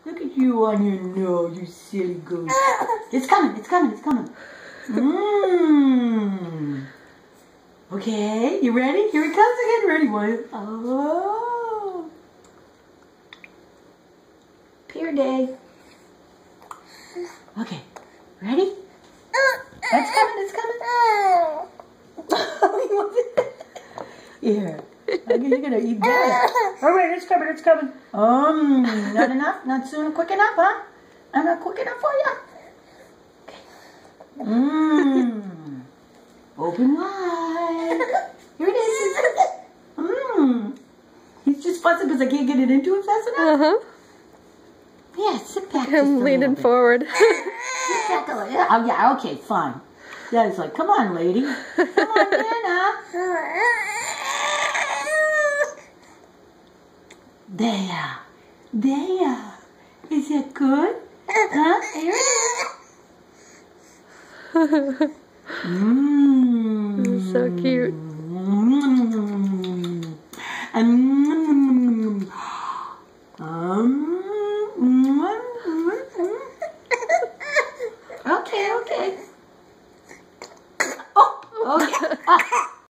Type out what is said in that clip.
Look at you on your nose, you silly goose. It's coming, it's coming, it's coming. Mmm. Okay, you ready? Here it comes again. Ready? One. Oh. Pier day. Okay, ready? It's coming, it's coming. Here. Okay, you're gonna eat that. All right, it's coming, it's coming. Not enough? Not soon quick enough, huh? I'm not quick enough for you. Okay. Open wide. Here it is. He's just fussing because I can't get it into him fast enough. Yeah, sit back. I'm leaning forward. Sit back a little. Oh, yeah, okay, fine. Dad's like, come on, lady. Come on, Nana. There. There. Is that good? Huh? There it is. So cute.